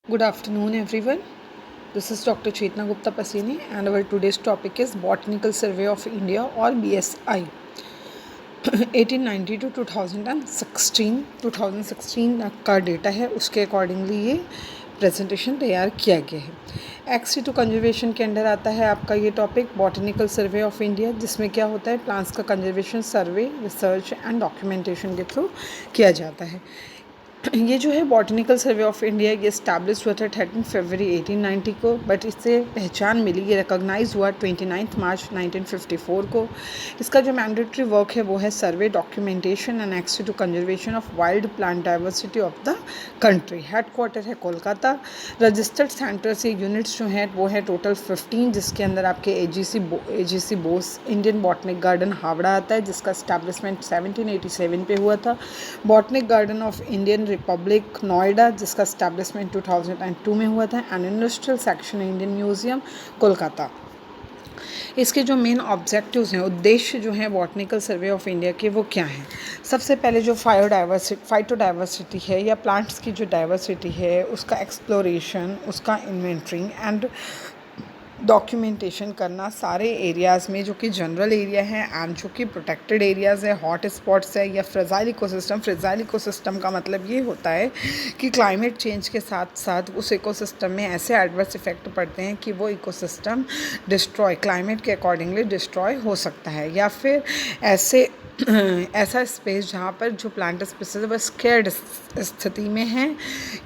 Good afternoon, everyone. This is Dr. Chetna Gupta Pasini, and our today's topic is Botanical Survey of India or BSI. 1890 to 2016 का data है, उसके accordingly ये presentation तैयार किया गया है। एक्स2 कंजर्वेशन के अंडर आता है आपका ये topic botanical survey of India, जिसमें क्या होता है, प्लांट्स का conservation survey, research and documentation के थ्रू किया जाता है। ये जो है बॉटनिकल सर्वे ऑफ इंडिया, ये इस्टेब्लिश हुआ था 13 फरवरी 1890 को, बट इससे पहचान मिली, ये रिकॉग्नाइज हुआ 29 मार्च 1954 को। इसका जो मैंडेटरी वर्क है वो है survey, documentation and access to conservation of wild plant diversity of the country. Headquarter है कोलकाता। रजिस्टर्ड सेंटर्स या यूनिट्स जो हैं वो है टोटल 15, जिसके अंदर आपके AGC Bose Indian botanic garden Howrah आता है, जिसका इस्टेब्लिशमेंट 1787 पे हुआ था। Botanic garden of Indian republic Noida, जिसका स्टैब्लिशमेंट 2002 में हुआ था। And industrial section Indian museum Kolkata. इसके जो मेन ऑब्जेक्टिव्स हैं, उद्देश्य जो हैं बॉटनिकल सर्वे ऑफ इंडिया के, वो क्या हैं? सबसे पहले जो फाइटोडाइवर्सिटी है या प्लांट्स की जो डाइवर्सिटी है, उसका एक्सप्लोरेशन, उसका इन्वेंटरिंग एंड डॉक्यूमेंटेशन करना सारे एरियाज़ में, जो कि जनरल एरिया है एंड जो कि प्रोटेक्टेड एरियाज़ है, हॉट स्पॉट्स है या फ्रेजाइल इकोसिस्टम। फ्रेजाइल इकोसिस्टम का मतलब ये होता है कि क्लाइमेट चेंज के साथ साथ उस इकोसिस्टम में ऐसे एडवर्स इफेक्ट पड़ते हैं कि वो इकोसिस्टम क्लाइमेट के अकॉर्डिंगली डिस्ट्रॉय हो सकता है, या फिर ऐसा स्पेस जहाँ पर जो प्लांट स्पीसीज वो स्केर्ड स्थिति में है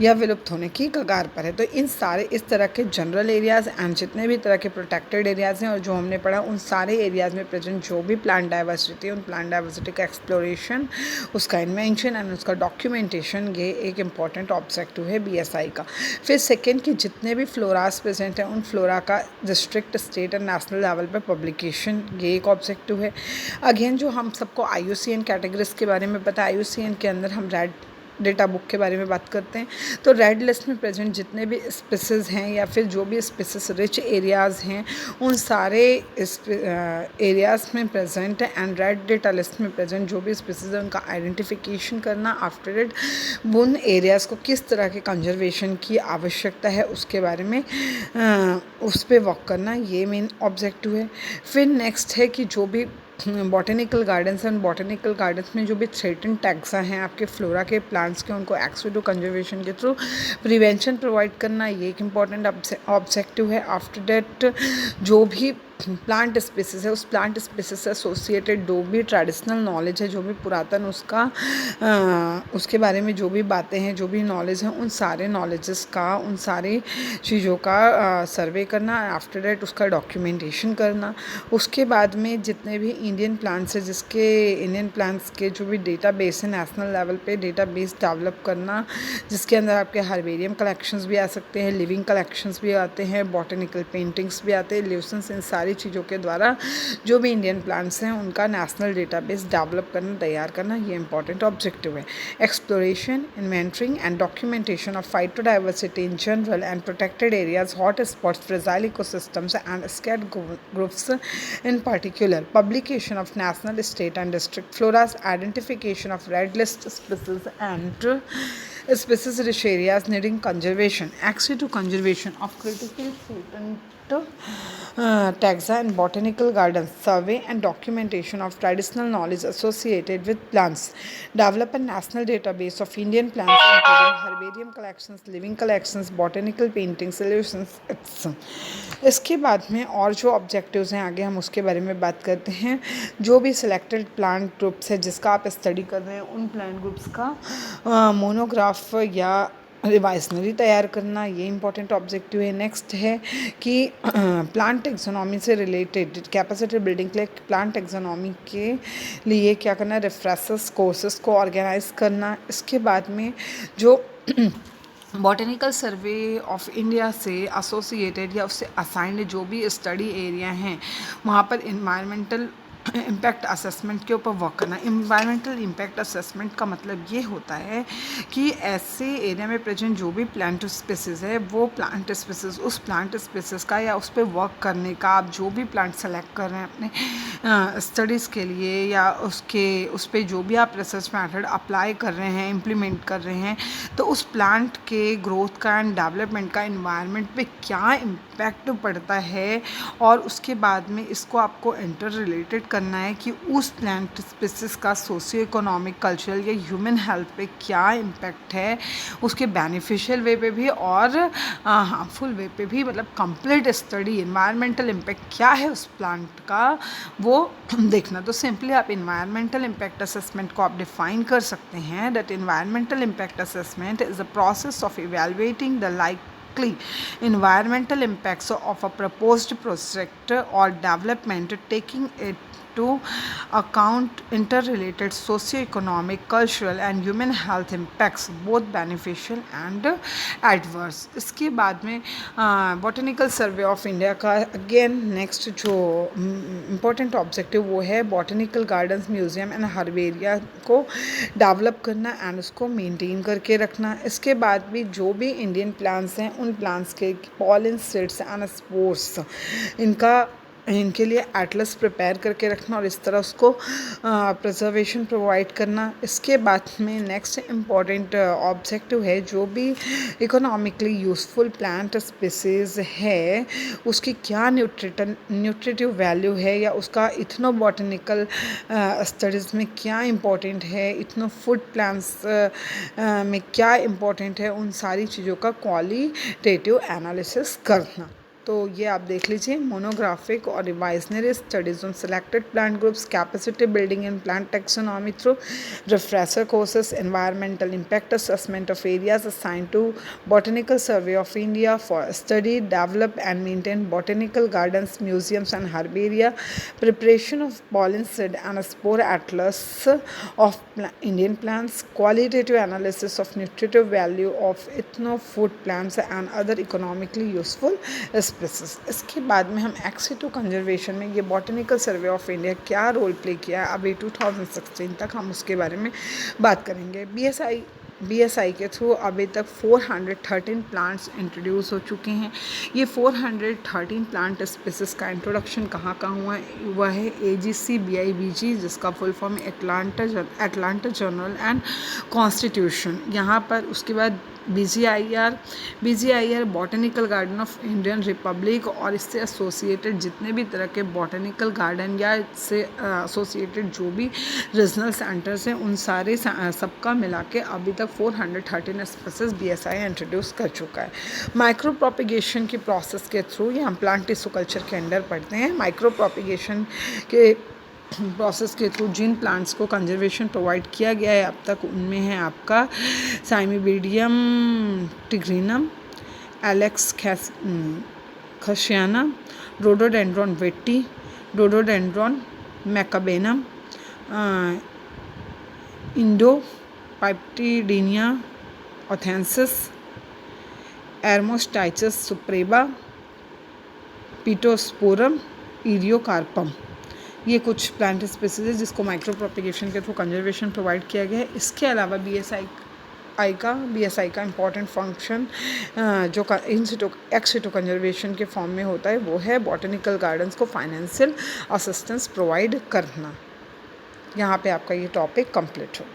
या विलुप्त होने की कगार पर है। तो इन सारे इस तरह के जनरल एरियाज़ एंड जितने भी तरह के प्रोटेक्टेड एरियाज़ हैं और जो हमने पढ़ा, उन सारे एरियाज़ में प्रेजेंट जो भी प्लांट डाइवर्सिटी है, उन प्लांट डाइवर्सिटी का एक्सप्लोरेशन, उसका इन्वेंशन एंड उसका डॉक्यूमेंटेशन, ये एक इम्पॉर्टेंट ऑब्जेक्टिव है BSI का। फिर सेकेंड कि जितने भी फ्लोरास प्रेजेंट हैं, उन फ्लोरा का district, state and national level पर पब्लिकेशन, ये एक ऑब्जेक्टिव है। अगेन जो हम सबको IUCN कैटेगरीज के बारे में पता है, IUCN के अंदर हम रेड डेटा बुक के बारे में बात करते हैं, तो रेड लिस्ट में प्रेजेंट जितने भी स्पीसीज़ हैं या फिर जो भी स्पीसीज रिच एरियाज़ हैं, उन सारे एरियाज़ में प्रेजेंट है। एंड रेड डेटा लिस्ट में प्रेजेंट जो भी स्पीसीज है, उनका आइडेंटिफिकेशन करना, आफ्टर इट उन एरियाज़ को किस तरह के कंजर्वेशन की आवश्यकता है उसके बारे में उस पर वर्क करना, ये मेन ऑब्जेक्टिव है। फिर नेक्स्ट है कि जो भी बॉटनिकल गार्डन्स हैं, बॉटनिकल गार्डन्स में जो भी थ्रेटन टैक्सा हैं आपके फ्लोरा के प्लांट्स के, उनको एक्सेस टू कंजर्वेशन के थ्रू प्रिवेंशन प्रोवाइड करना, ये एक इम्पॉर्टेंट ऑब्जेक्टिव है। आफ्टर दैट जो भी प्लांट स्पीसीज है, उस प्लांट स्पीसीज से एसोसिएटेड जो भी ट्रेडिशनल नॉलेज है, जो भी पुरातन उसके बारे में जो भी बातें हैं, जो भी नॉलेज है, उन सारे नॉलेजेस का, उन सारी चीज़ों का सर्वे करना, आफ्टर दैट उसका डॉक्यूमेंटेशन करना। उसके बाद में जितने भी इंडियन प्लांट्स है, इंडियन प्लांट्स के जो भी डेटा बेस है, नेशनल लेवल पे डेटा बेस डेवलप करना, जिसके अंदर आपके हर्बेरियम कलेक्शंस भी आ सकते हैं, लिविंग कलेक्शंस भी आते हैं, बॉटनिकल पेंटिंग्स भी आते हैं, ल्यूसेंस, इन सारी चीज़ों के द्वारा जो भी इंडियन प्लांट्स हैं उनका नेशनल डेटाबेस डेवलप करना, तैयार करना, ये इंपॉर्टेंट ऑब्जेक्टिव है। Exploration, inventoring and documentation of phytodiversity in general and protected areas, hot spots, fragile ecosystems and scared groups in particular, publication of national, state and district floras, identification of red list species and species rich areas needing conservation, access to conservation of critical threatened taxa and botanical gardens, survey and documentation of traditional knowledge associated with plants, develop a national database of Indian plants including herbarium collections, living collections, botanical paintings, solutions, etc. इसके बाद में और जो objectives हैं आगे हम उसके बारे में बात करते हैं। जो भी सिलेक्टेड प्लांट ग्रुप्स है जिसका आप स्टडी कर रहे हैं, उन प्लांट ग्रुप्स का मोनोग्राफ या रिवाइजनरी तैयार करना, ये इंपॉर्टेंट ऑब्जेक्टिव है। नेक्स्ट है कि प्लांट टेक्सोनॉमी से रिलेटेड कैपेसिटी बिल्डिंग के लिए प्लांट टेक्सोनॉमी के लिए क्या करना, रेफरेंसेस कोर्सेज को ऑर्गेनाइज करना। इसके बाद में जो बॉटनिकल सर्वे ऑफ इंडिया से एसोसिएटेड या उससे असाइंड जो भी स्टडी एरिया हैं, वहाँ पर इन्वायरमेंटल इम्पैक्ट असेसमेंट के ऊपर वर्क करना। इन्वायरमेंटल इम्पैक्ट असेसमेंट का मतलब ये होता है कि ऐसे एरिया में प्रेजेंट जो भी प्लांट स्पीसीज़ है वो प्लांट स्पीसीज़ उस प्लांट स्पीसीज़ का या उस पर वर्क करने का, आप जो भी प्लांट सेलेक्ट कर रहे हैं अपने स्टडीज़ के लिए या उस पर जो भी आप रिसर्च मैथड अप्लाई कर रहे हैं, इम्प्लीमेंट कर रहे हैं, तो उस प्लांट के ग्रोथ का एंड डेवलपमेंट का इन्वायरमेंट पे क्या इम्पैक्ट पड़ता है, और उसके बाद में इसको आपको इंटर रिलेटेड करना है कि उस प्लांट स्पीसीज का सोशियो इकोनॉमिक, कल्चरल या ह्यूमन हेल्थ पे क्या इम्पैक्ट है, उसके बेनिफिशियल वे पे भी और हार्मफुल वे पे भी, मतलब कंप्लीट स्टडी इन्वायरमेंटल इम्पैक्ट क्या है उस प्लांट का वो देखना। तो सिंपली आप इन्वायरमेंटल इम्पैक्ट असेसमेंट को आप डिफाइन कर सकते हैं that environmental impact assessment is a process of evaluating the environmental impacts of a proposed project or development, taking into account interrelated socio-economic, cultural and human health impacts, both beneficial and adverse. इसके बाद में botanical survey of India का again next जो important objective वो है botanical gardens, museum and herbaria को develop करना and उसको मेंटेन करके रखना। इसके बाद भी जो भी इंडियन प्लांट्स हैं उन प्लांट्स के पॉलन, सीड्स एंड स्पोर्स इनके लिए एटलस प्रिपेयर करके रखना और इस तरह उसको प्रिजर्वेशन प्रोवाइड करना। इसके बाद में नेक्स्ट इम्पॉर्टेंट ऑब्जेक्टिव है जो भी इकोनॉमिकली यूज़फुल प्लांट स्पीसीज़ है उसकी क्या न्यूट्रिटिव वैल्यू है या उसका इथनो बॉटनिकल स्टडीज़ में क्या इम्पोर्टेंट है, इथनो फूड प्लांट्स में क्या इम्पोर्टेंट है, उन सारी चीज़ों का क्वालिटेटिव एनालिसिस करना। तो ये आप देख लीजिए मोनोग्राफिक और revisionary studies on selected plant groups, capacity building in plant taxonomy through refresher courses, environmental impact assessment of areas assigned to botanical survey of India for study, develop and maintain botanical gardens, museums and herbaria, preparation of pollen seed and spore atlas of Indian plants, qualitative analysis of nutritive value of ethno food plants and other economically useful species. इसके बाद में हम एक्सिटो conservation में ये botanical survey of India क्या role play किया है अभी 2016 तक हम उसके बारे में बात करेंगे। BSI के थ्रू अभी तक 413 प्लांट्स इंट्रोड्यूस हो चुके हैं। ये 413 प्लांट स्पीसीज़ का इंट्रोडक्शन कहाँ हुआ है AGC BIBG, जिसका फुल फॉर्म है एटलांटा जर्नल एंड कॉन्स्टिट्यूशन। यहाँ पर उसके बाद BGIR botanical garden of Indian Republic और इससे एसोसिएटेड जितने भी तरह के बॉटनिकल गार्डन या इससे एसोसिएटेड जो भी रीजनल सेंटर्स हैं उन सारे सबका मिला के अभी तक 413 स्पीसीज BSI इंट्रोड्यूस कर चुका है। माइक्रो प्रोपिगेशन की प्रोसेस के थ्रू ये हम प्लांट टिश्यू कल्चर के अंडर पढ़ते हैं। माइक्रो प्रोपिगेशन के प्रोसेस के थ्रू जिन प्लांट्स को कंजर्वेशन प्रोवाइड किया गया है अब तक उनमें है आपका साइमिबीडियम टिग्रिनम, एलेक्स खशियाना, रोडोडेंड्रॉन वेट्टी, रोडोडेंड्रॉन मैकाबेनम, इंडोपाइप्टिडिनिया ऑथेंसिस, एर्मोस्टाइचस सुप्रेबा, पिटोस्पोरम, इरियोकार्पम। ये कुछ प्लांट स्पीसीज है जिसको माइक्रो प्रोपिगेशन के थ्रू कंजर्वेशन प्रोवाइड किया गया है। इसके अलावा BSI का इम्पॉर्टेंट फंक्शन जो एक्सिटो कंजर्वेशन के फॉर्म में होता है वो है बॉटनिकल गार्डन्स को फाइनेंशियल असिस्टेंस प्रोवाइड करना। यहाँ पे आपका ये टॉपिक कंप्लीट होता है।